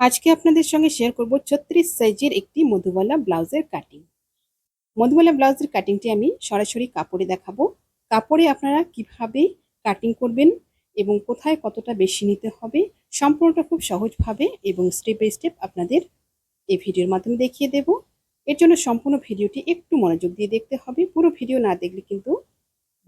আজকে আপনাদের সঙ্গে শেয়ার করব ৩৬ সাইজের একটি মধুবালা ব্লাউজের কাটিং। মধুবালা ব্লাউজের কাটিংটি আমি সরাসরি কাপড়ে দেখাবো। কাপড়ে আপনারা কিভাবে কাটিং করবেন এবং কোথায় কতটা বেশি নিতে হবে সম্পূর্ণটা খুব সহজভাবে এবং স্টেপ বাই স্টেপ আপনাদের এই ভিডিওর মাধ্যমে দেখিয়ে দেব। এর জন্য সম্পূর্ণ ভিডিওটি একটু মনোযোগ দিয়ে দেখতে হবে। পুরো ভিডিও না দেখলে কিন্তু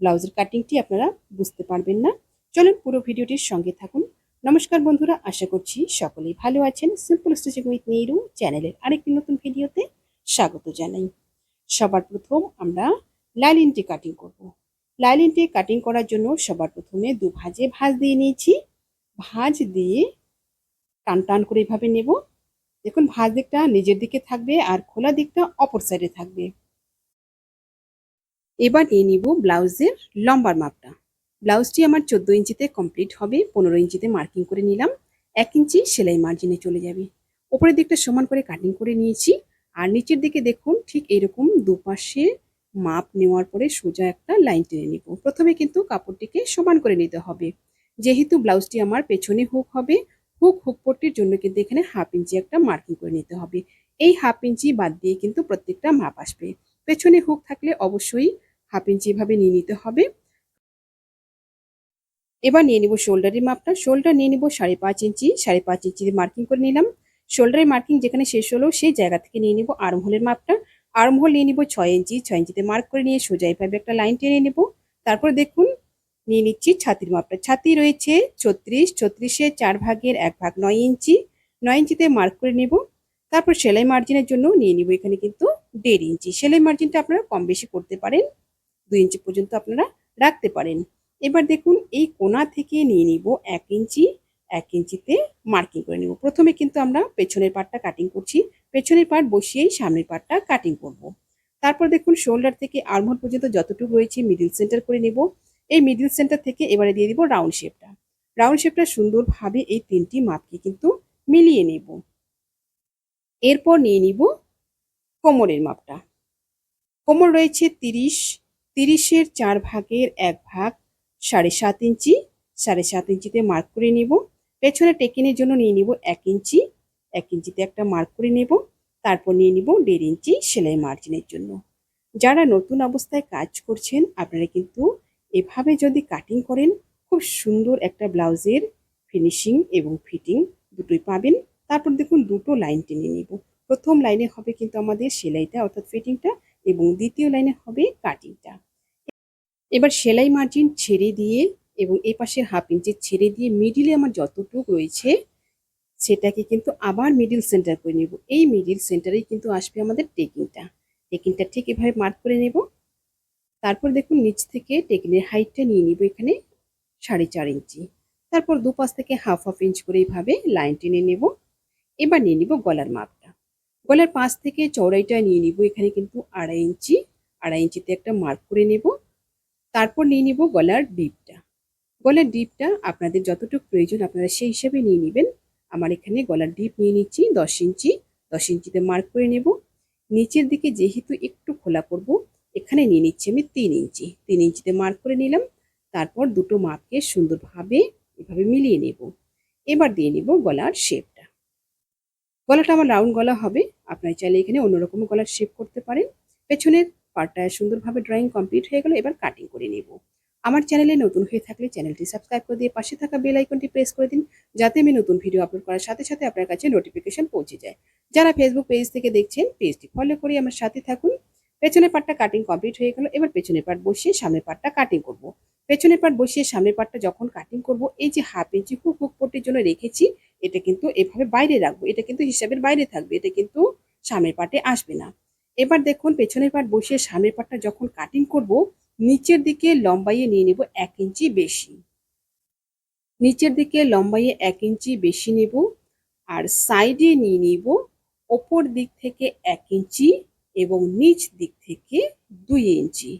ব্লাউজের কাটিংটি আপনারা বুঝতে পারবেন না। চলুন পুরো ভিডিওটির সঙ্গে থাকুন। নমস্কার বন্ধুরা, আশা করছি সকলেই ভালো আছেন। সিম্পল স্টিচিং উইথ নিরু চ্যানেলের আরেকটি নতুন ভিডিওতে স্বাগত জানাই। সবার প্রথম আমরা লাইলিনটি কাটিং করব। লাইলিনটি কাটিং করার জন্য সবার প্রথমে দু ভাঁজে ভাঁজ দিয়ে নিয়েছি। ভাঁজ দিয়ে টান টান করে এভাবে নেব। দেখুন ভাঁজ দিকটা নিজের দিকে থাকবে আর খোলা দিকটা অপর সাইডে থাকবে। এবার নিয়ে নিব ব্লাউজের লম্বার মাপটা। ব্লাউজটি আমার 14 ইঞ্চিতে কমপ্লিট হবে। 15 ইঞ্চিতে মার্কিং করে নিলাম। 1 ইঞ্চি সেলাই মার্জিনে চলে যাবে। উপরের দিকটা সমান করে কাটিং করে নিয়েছি। আর নিচের দিকে দেখুন ঠিক এরকম দুপাশে মাপ নেওয়ার পরে সোজা একটা লাইন টেনে নিব। প্রথমে কিন্তু কাপড়টিকে সমান করে নিতে হবে। যেহেতু ব্লাউজটি আমার পেছনে হুক হবে, হুক পট্টির জন্য কিন্তু এখানে 1/2 ইঞ্চি একটা মার্কিং করে নিতে হবে। এই 1/2 ইঞ্চি বাদ দিয়ে কিন্তু প্রত্যেকটা মাপ আসবে। পেছনে হুক থাকলে অবশ্যই 1/2 ইঞ্চি এভাবে নিয়ে নিতে হবে। এবার নিয়ে নিব শোল্ডারের মাপটা। শোল্ডার নিয়ে নিব 5.5 ইঞ্চি। 5.5 ইঞ্চিতে মার্কিং করে নিলাম। শোল্ডারের মার্কিং যেখানে শেষ হলো সেই জায়গা থেকে নিয়ে নিব আর্মহোলের মাপটা। আর্মহোল নিয়ে নিব 6 ইঞ্চি। 6 ইঞ্চিতে মার্ক করে নিয়ে সোজা এভাবে একটা লাইন টেনে নেব। তারপর দেখুন নিয়ে নিচ্ছি ছাতির মাপটা। ছাতি রয়েছে 36, 36-এর 4 ভাগের 1 ভাগ 9 ইঞ্চি। 9 ইঞ্চিতে মার্ক করে নেব। তারপর সেলাই মার্জিনের জন্য নিয়ে নিব এখানে কিন্তু 1.5 ইঞ্চি। সেলাই মার্জিনটা আপনারা কম বেশি করতে পারেন। 2 ইঞ্চি পর্যন্ত আপনারা রাখতে পারেন। এবার দেখুন এই কোণা থেকে নিয়ে নিব 1 ইঞ্চি। 1 ইঞ্চিতে মার্কিং করে নিব। প্রথমে কিন্তু আমরা পেছনের পার্টটা কাটিং করছি। পেছনের পার্ট বসিয়েই সামনের পার্টটা কাটিং করব। তারপর দেখুন শোল্ডার থেকে আর্মহোল পর্যন্ত যতটুকু রয়েছে মিডল সেন্টার করে নিব। এই মিডল সেন্টার থেকে এবারে দিয়ে দিব রাউন্ড শেপটা। রাউন্ড শেপটা সুন্দরভাবে এই তিনটি মাপকে কিন্তু মিলিয়ে নেব। এরপর নিয়ে নিব কোমরের মাপটা। কোমর রয়েছে 30, 30-এর 4 ভাগের 1 ভাগ 7.5 ইঞ্চি। 7.5 ইঞ্চিতে মার্ক করে নেব। পেছনে টেকিনের জন্য নিয়ে নিব 1 ইঞ্চি। 1 ইঞ্চিতে একটা মার্ক করে নেব। তারপর নিয়ে নিব 1.5 ইঞ্চি সেলাই মার্জিনের জন্য। যারা নতুন অবস্থায় কাজ করছেন আপনারা কিন্তু এভাবে যদি কাটিং করেন খুব সুন্দর একটা ব্লাউজের ফিনিশিং এবং ফিটিং দুটোই পাবেন। তারপর দেখুন দুটো লাইন টেনে নিব। প্রথম লাইনে হবে কিন্তু আমাদের সেলাইটা অর্থাৎ ফিটিংটা এবং দ্বিতীয় লাইনে হবে কাটিংটা। এবার সেলাই মার্জিন ছেড়ে দিয়ে এবং এই পাশে 1/2 ইঞ্চি ছেড়ে দিয়ে মিডিলে আমার যতটুকু রয়েছে সেটাকে কিন্তু আবার মিডিল সেন্টার করে নেব। এই মিডিল সেন্টারেই কিন্তু আসবে আমাদের টেকিংটা। টেকিংটা ঠিক এভাবে মার্ক করে নেব। তারপর দেখুন নিচ থেকে টেকিনের হাইটটা নিয়ে নিব এখানে 4.5 ইঞ্চি। তারপর দুপাশ থেকে হাফ ইঞ্চ করে এইভাবে লাইন টেনে নেব। এবার নিয়ে নিব গলার মাপটা। গলার 5 থেকে চওড়াইটা নিয়ে নিব এখানে কিন্তু 2.5 ইঞ্চি। 2.5 ইঞ্চিতে একটা মার্ক করে নেব। তারপর নিয়ে নিব গলার ডিপটা। গলার ডিপটা আপনাদের যতটুকু প্রয়োজন আপনারা সেই হিসাবে নিয়ে নেবেন। আমার এখানে গলার ডিপ নিয়ে নিচ্ছি 10 ইঞ্চি। 10 ইঞ্চিতে মার্ক করে নেব। নিচের দিকে যেহেতু একটু খোলা করব এখানে নিয়ে নিচ্ছি আমি 3 ইঞ্চি। 3 ইঞ্চিতে মার্ক করে নিলাম। তারপর দুটো মাপকে সুন্দরভাবে এভাবে মিলিয়ে নেব। এবার দিয়ে নিব গলার শেপটা। গলাটা আমার রাউন্ড গলা হবে। আপনারা চাইলে এখানে অন্যরকম গলার শেপ করতে পারেন। পেছনের পার্টটা সুন্দরভাবে ড্রয়িং কমপ্লিট হয়ে গেল। এবার কাটিং করে নেব। আমার চ্যানেলে নতুন হয়ে থাকলে চ্যানেলটি সাবস্ক্রাইব করে দিয়ে পাশে থাকা বেল আইকনটি প্রেস করে দিন, যাতে আমি নতুন ভিডিও আপলোড করার সাথে সাথে আপনার কাছে নোটিফিকেশন পৌঁছে যায়। যারা ফেসবুক পেজ থেকে দেখছেন পেজটি ফলো করে আমার সাথে থাকুন। পেছনের পার্টটা কাটিং কমপ্লিট হয়ে গেল। এবার পেছনের পার্ট বসিয়ে সামনের পার্টটা কাটিং করব। পেছনের পার্ট বসিয়ে সামনের পার্টটা যখন কাটিং করব এই যে 1/2 ইঞ্চি হুক পট্টির জন্য রেখেছি এটা কিন্তু এভাবে বাইরে রাখবো। এটা কিন্তু হিসাবের বাইরে থাকবে। এটা কিন্তু সামনের পার্টে আসবে না। এবার দেখুন পেছনের পার্ট বসিয়ে সামনের পার্টটা যখন কাটিং করব নিচের দিকে লম্বাইয়ে নিয়ে নেব 1 ইঞ্চি বেশি। নিচের দিকে লম্বাইয়ে 1 ইঞ্চি বেশি নেব। আর সাইডে নিয়ে নিব ওপর দিক থেকে 1 ইঞ্চি এবং নিচ দিক থেকে 2 ইঞ্চি।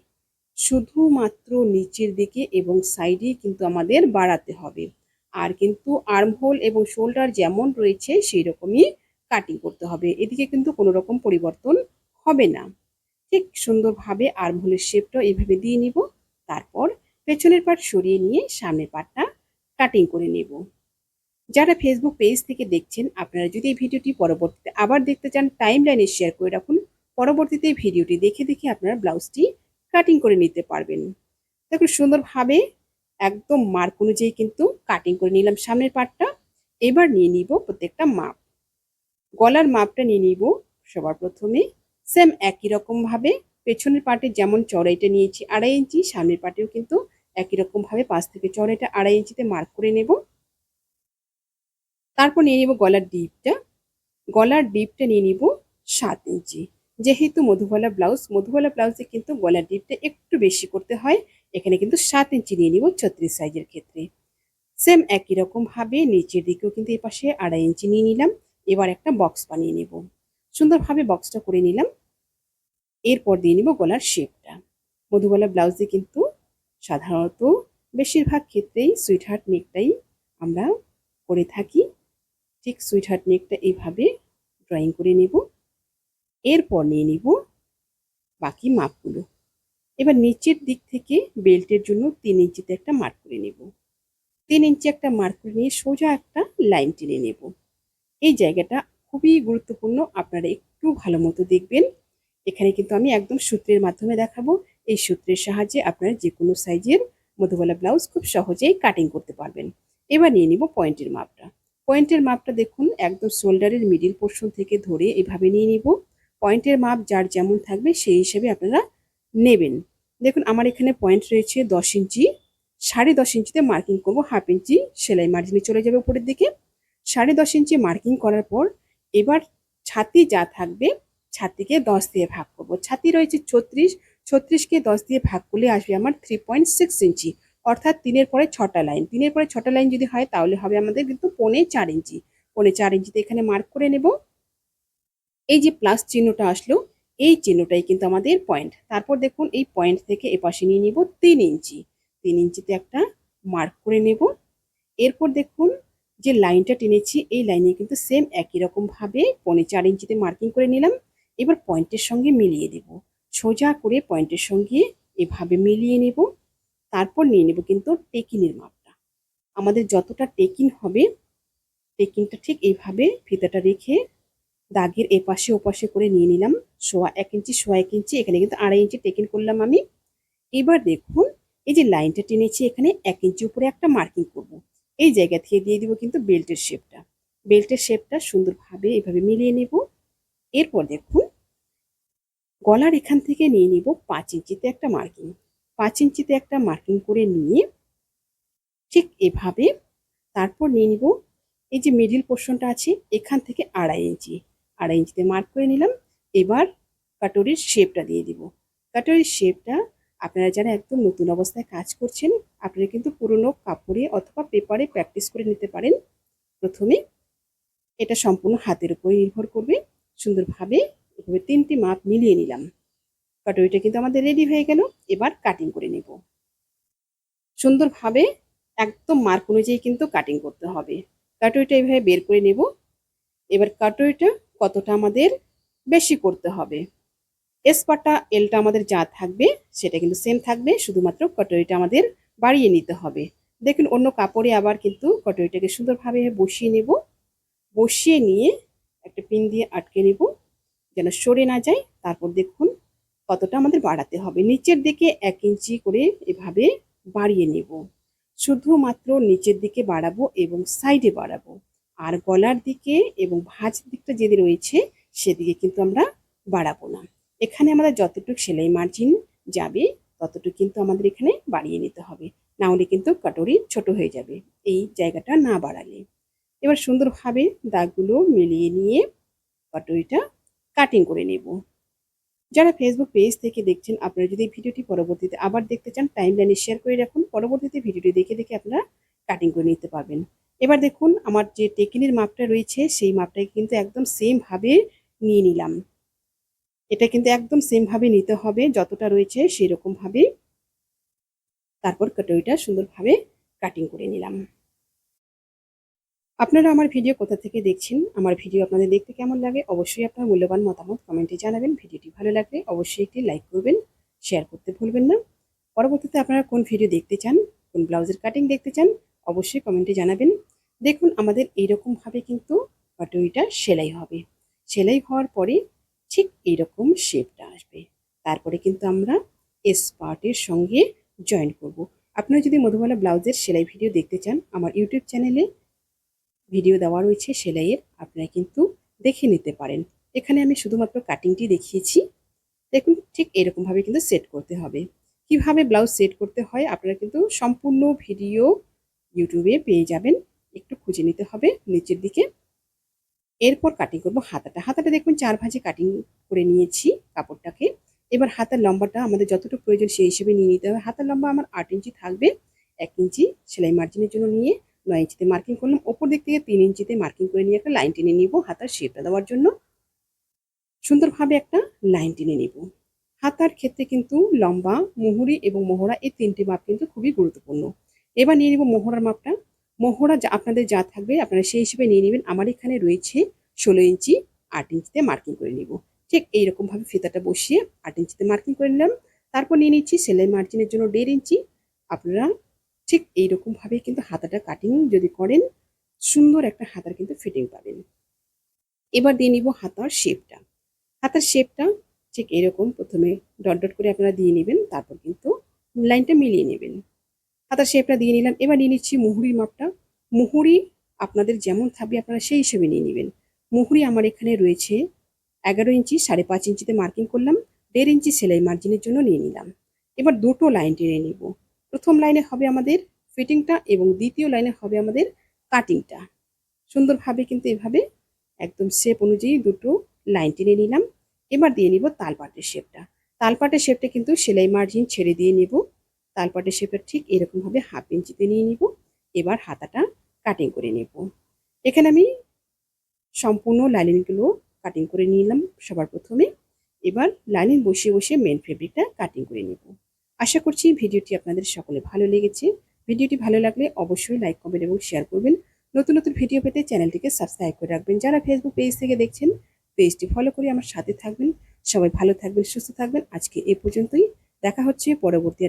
শুধুমাত্র নিচের দিকে এবং সাইডে কিন্তু আমাদের বাড়াতে হবে। আর কিন্তু আর্মহোল এবং শোল্ডার যেমন রয়েছে সেই রকমই কাটিং করতে হবে। এদিকে কিন্তু কোনো রকম পরিবর্তন হবে না। ঠিক সুন্দরভাবে আর্মহোলের শেপটা এইভাবে দিয়ে নিব। তারপর পেছনের পার্ট সরিয়ে নিয়ে সামনের পার্টটা কাটিং করে নেব। যারা ফেসবুক পেজ থেকে দেখছেন, আপনারা যদি এই ভিডিওটি পরবর্তীতে আবার দেখতে চান, টাইম লাইনে শেয়ার করে রাখুন। পরবর্তীতে এই ভিডিওটি দেখে দেখে আপনারা ব্লাউজটি কাটিং করে নিতে পারবেন। দেখুন সুন্দরভাবে একদম মার্ক অনুযায়ী কিন্তু কাটিং করে নিলাম সামনের পার্টটা। এবার নিয়ে নিব প্রত্যেকটা মাপ। গলার মাপটা নিয়ে নিব সবার প্রথমে সেম একই রকম ভাবে। পেছনের পার্টে যেমন চড়াইটা নিয়েছি 2.5 ইঞ্চি, সামনের পার্টেও কিন্তু একই রকম ভাবে পাশ থেকে চড়াইটা 2.5 ইঞ্চিতে মার্ক করে নেব। তারপর নিয়ে নিব গলার ডিপটা। গলার ডিপটা নিয়ে নিব 7 ইঞ্চি। যেহেতু মধুবালা ব্লাউজ, মধুবালা ব্লাউজে কিন্তু গলার ডিপটা একটু বেশি করতে হয়। এখানে কিন্তু 7 ইঞ্চি নিয়ে নিব 36 সাইজের ক্ষেত্রে। সেম একই রকম ভাবে নিচের দিকেও কিন্তু এই পাশে 2.5 ইঞ্চি নিয়ে নিলাম। এবার একটা বক্স বানিয়ে নেব। সুন্দরভাবে বক্সটা করে নিলাম। এরপর দিয়ে নিব গলার শেপটা। মধুবালা ব্লাউজে কিন্তু সাধারণত বেশিরভাগ ক্ষেত্রেই সুইট হার্ট নেকটাই আমরা করে থাকি। ঠিক সুইট হার্ট নেকটা এইভাবে ড্রয়িং করে নেব। এরপর নিয়ে নিব বাকি মাপগুলো। এবার নিচের দিক থেকে বেল্টের জন্য 3 ইঞ্চিতে একটা মার্ক করে নেব। 3 ইঞ্চি একটা মার্ক করে নিয়ে সোজা একটা লাইন টেনে নেব। এই জায়গাটা খুবই গুরুত্বপূর্ণ, আপনারা একটু ভালো মতো দেখবেন। এখানে কিন্তু আমি একদম সূত্রের মাধ্যমে দেখাবো। এই সূত্রের সাহায্যে আপনারা যে কোনো সাইজের মধুবালা ব্লাউজ খুব সহজেই কাটিং করতে পারবেন। এবার নিয়ে নিব পয়েন্টের মাপটা। পয়েন্টের মাপটা দেখুন একদম শোল্ডারের মিডিল পোর্শন থেকে ধরে এভাবে নিয়ে নিব। পয়েন্টের মাপ যার যেমন থাকবে সেই হিসেবে আপনারা নেবেন। দেখুন আমার এখানে পয়েন্ট রয়েছে 10 ইঞ্চি। 10.5 ইঞ্চিতে মার্কিং করবো, 1/2 ইঞ্চি সেলাই মার্জিনে চলে যাবে উপরের দিকে। 10.5 ইঞ্চি মার্কিং করার পর এবার ছাতি যা থাকবে, ছাতিকে 10 দিয়ে ভাগ করব। ছাতি রয়েছে 36, 36কে 10 দিয়ে ভাগ করলে আসবে আমার 3.6 ইঞ্চি, অর্থাৎ 3-এর পরে 6টা লাইন। 3-এর পরে 6টা লাইন যদি হয় তাহলে হবে আমাদের কিন্তু 4.25 ইঞ্চি। 4.25 ইঞ্চিতে এখানে মার্ক করে নেব। এই যে প্লাস চিহ্নটা আসলো, এই চিহ্নটাই কিন্তু আমাদের পয়েন্ট। তারপর দেখুন এই পয়েন্ট থেকে এপাশে নিয়ে নিব 3 ইঞ্চি। 3 ইঞ্চিতে একটা মার্ক করে নেব। এরপর দেখুন যে লাইনটা টেনেছি, এই লাইনে কিন্তু সেম একই রকম ভাবে 4.25 ইঞ্চিতে মার্কিং করে নিলাম। এবার পয়েন্টের সঙ্গে মিলিয়ে দেব। সোজা করে পয়েন্টের সঙ্গে এভাবে মিলিয়ে নেব। তারপর নিয়ে নেব কিন্তু টেকিনের মাপটা। আমাদের যতটা টেকিন হবে, টেকিনটা ঠিক এইভাবে ফিতাটা রেখে দাগের এপাশে ওপাশে করে নিয়ে নিলাম। 1.25 ইঞ্চি 1.25 ইঞ্চি, এখানে কিন্তু 2.5 ইঞ্চি টেকিন করলাম আমি। এবার দেখুন এই যে লাইনটা টেনেছি, এখানে 1 ইঞ্চি উপরে একটা মার্কিং করব। এই জায়গা থেকে দিয়ে দিব কিন্তু বেল্টের শেপটা। বেল্টের শেপটা সুন্দরভাবে এভাবে মিলিয়ে নেব। এরপর দেখুন গলার এখান থেকে নিয়ে নিব 5 ইঞ্চিতে একটা মার্কিং। 5 ইঞ্চিতে একটা মার্কিং করে নিয়ে ঠিক এভাবে তারপর নিয়ে নিব এই যে মিডিল পোর্শনটা আছে, এখান থেকে 2.5 ইঞ্চি। 2.5 ইঞ্চিতে মার্ক করে নিলাম। এবার কাটরির শেপটা দিয়ে দিব। কাটরির শেপটা আপনারা যারা একদম নতুন অবস্থায় কাজ করছেন, আপনারা কিন্তু পুরনো কাপড়ে অথবা পেপারে প্র্যাকটিস করে নিতে পারেন। প্রথমে এটা সম্পূর্ণ হাতের উপরে নির্ভর করবে। সুন্দরভাবে এভাবে 3টি মাপ মিলিয়ে নিলাম। কাটরিটা কিন্তু আমাদের রেডি হয়ে গেল। এবার কাটিং করে নেব। সুন্দরভাবে একদম মার্ক অনুযায়ী কিন্তু কাটিং করতে হবে। কাটরিটা এইভাবে বের করে নেব। এবার কাটরিটা কতটা আমাদের বেশি করতে হবে, এস পাটা এলটা আমাদের যা থাকবে সেটা কিন্তু সেম থাকবে, শুধুমাত্র কাটরিটা আমাদের বাড়িয়ে নিতে হবে। দেখুন অন্য কাপড়ে আবার কিন্তু কাটরিটাকে সুন্দরভাবে বসিয়ে নেব। বসিয়ে নিয়ে একটা পিন দিয়ে আটকে নেব যেন সরে না যায়। তারপর দেখুন কতটা আমাদের বাড়াতে হবে, নিচের দিকে 1 ইঞ্চি করে এভাবে বাড়িয়ে নেব। শুধুমাত্র নিচের দিকে বাড়াবো এবং সাইডে বাড়াবো, আর গলার দিকে এবং ভাঁজ দিকটা যেদিকে রয়েছে সেদিকে কিন্তু আমরা বাড়াবো না। এখানে আমাদের যতটুকু সেলাই মার্জিন যাবে ততটুকু কিন্তু আমাদের এখানে বাড়িয়ে নিতে হবে, না হলে কিন্তু কাটরি ছোট হয়ে যাবে এই জায়গাটা না বাড়ালে। এবার সুন্দরভাবে দাগগুলো মিলিয়ে নিয়ে কাটরিটা কাটিং করে নেব। যারা ফেসবুক পেজ থেকে দেখছেন, আপনারা যদি ভিডিওটি পরবর্তীতে আবার দেখতে চান, টাইমলাইনে শেয়ার করে রাখুন। পরবর্তীতে ভিডিওটি দেখে দেখে আপনারা কাটিং করে নিতে পারবেন। এবার দেখুন আমার যে টেকিনের মাপটা রয়েছে সেই মাপটাই কিন্তু একদম সেম ভাবে নিয়ে নিলাম। এটা কিন্তু একদম সেম ভাবে নিতে হবে, যতটা রয়েছে সেই রকম ভাবে। তারপর কাটরিটা সুন্দরভাবে কাটিং করে নিলাম। আপনারা আমার ভিডিও কোথা থেকে দেখছেন, আমার ভিডিও আপনাদের দেখতে কেমন লাগে অবশ্যই আপনার মূল্যবান মতামত কমেন্টে জানাবেন। ভিডিওটি ভালো লাগলে অবশ্যই একটি লাইক করবেন, শেয়ার করতে ভুলবেন না। পরবর্তীতে আপনারা কোন ভিডিও দেখতে চান, কোন ব্লাউজের কাটিং দেখতে চান অবশ্যই কমেন্টে জানাবেন। দেখুন আমাদের এইরকমভাবে কিন্তু পাটুরিটা সেলাই হবে। সেলাই হওয়ার পরে ঠিক এইরকম শেপটা আসবে। তারপরে কিন্তু আমরা এস পার্টের সঙ্গে জয়েন করব। আপনারা যদি মধুবালা ব্লাউজের সেলাই ভিডিও দেখতে চান, আমার ইউটিউব চ্যানেলে ভিডিও দেওয়া রয়েছে সেলাইয়ের, আপনারা কিন্তু দেখে নিতে পারেন। এখানে আমি শুধুমাত্র কাটিংটি দেখিয়েছি। দেখুন ঠিক এরকমভাবে কিন্তু সেট করতে হবে। কিভাবে ব্লাউজ সেট করতে হয় আপনারা কিন্তু সম্পূর্ণ ভিডিও ইউটিউবে পেয়ে যাবেন। একটু খুঁজে নিতে হবে নিচের দিকে। এরপর কাটিং করব হাতাটা। হাতাটা দেখুন 4 ভাঁজে কাটিং করে নিয়েছি কাপড়টাকে। এবার হাতার লম্বাটা আমাদের যতটুকু প্রয়োজন সেই হিসেবে নিয়ে নিতে হবে। হাতার লম্বা আমার 8 ইঞ্চি থাকবে। 1 ইঞ্চি সেলাই মার্জিনের জন্য নিয়ে 9 ইঞ্চিতে মার্কিং করলাম। ওপর দিক থেকে 3 ইঞ্চিতে মার্কিং করে নিয়ে একটা লাইন টেনে নিব হাতার শেপটা দেওয়ার জন্য। সুন্দরভাবে একটা লাইন টেনে নিব। হাতার ক্ষেত্রে কিন্তু লম্বা, মুহুরি এবং মোহরা এই 3টি মাপ কিন্তু খুবই গুরুত্বপূর্ণ। এবার নিয়ে নিব মোহরার মাপটা। মোহরা যা আপনাদের যা থাকবে আপনারা সেই হিসেবে নিয়ে নেবেন। আমার এখানে রয়েছে 16 ইঞ্চি, 8 ইঞ্চিতে মার্কিং করে নিব। ঠিক এইরকমভাবে ফিতাটা বসিয়ে 8 ইঞ্চিতে মার্কিং করে নিলাম। তারপর নিয়ে নিচ্ছি সেলাই মার্জিনের জন্য 1.5 ইঞ্চি। আপনারা ঠিক এইরকমভাবে কিন্তু হাতাটা কাটিং যদি করেন সুন্দর একটা হাতার কিন্তু ফিটিং পাবেন। এবার দিয়ে নিব হাতার শেপটা। হাতার শেপটা ঠিক এরকম প্রথমে ডট ডট করে আপনারা দিয়ে নেবেন, তারপর কিন্তু লাইনটা মিলিয়ে নেবেন। হাতার শেপটা দিয়ে নিলাম। এবার নিয়ে নিচ্ছি মুহুরির মাপটা। মুহুরি আপনাদের যেমন থাকবে আপনারা সেই হিসেবে নিয়ে নেবেন। মুহুরি আমার এখানে রয়েছে 11 ইঞ্চি, 5.5 ইঞ্চিতে মার্কিং করলাম। 1.5 ইঞ্চি সেলাই মার্জিনের জন্য নিয়ে নিলাম। এবার দুটো লাইন টেনে নিব। প্রথম লাইনে হবে আমাদের ফিটিংটা এবং দ্বিতীয় লাইনে হবে আমাদের কাটিংটা। সুন্দরভাবে কিন্তু এভাবে একদম শেপ অনুযায়ী দুটো লাইন টেনে নিলাম। এবার দিয়ে নিব তালপাটের শেপটা। তালপাটের শেপটা কিন্তু সেলাই মার্জিন ছেড়ে দিয়ে নিব। তালপাটের শেপটা ঠিক এরকমভাবে 1/2 ইঞ্চিতে নিয়ে নিব। এবার হাতাটা কাটিং করে নেব। এখানে আমি সম্পূর্ণ লাইনিংগুলো কাটিং করে নিলাম সবার প্রথমে। এবার লাইনিং বসিয়ে বসিয়ে মেন ফেব্রিকটা কাটিং করে নেব। আশা করছি ভিডিওটি আপনাদের সকলে ভালো লেগেছে। ভিডিওটি ভালো লাগলে অবশ্যই লাইক, কমেন্ট এবং শেয়ার করবেন। নতুন নতুন ভিডিও পেতে চ্যানেলটিকে সাবস্ক্রাইব করে রাখবেন। যারা ফেসবুক পেজ থেকে দেখছেন পেজটি ফলো করে আমার সাথে থাকবেন। সবাই ভালো থাকবেন, সুস্থ থাকবেন। আজকে এ পর্যন্তই। দেখা হচ্ছে পরবর্তী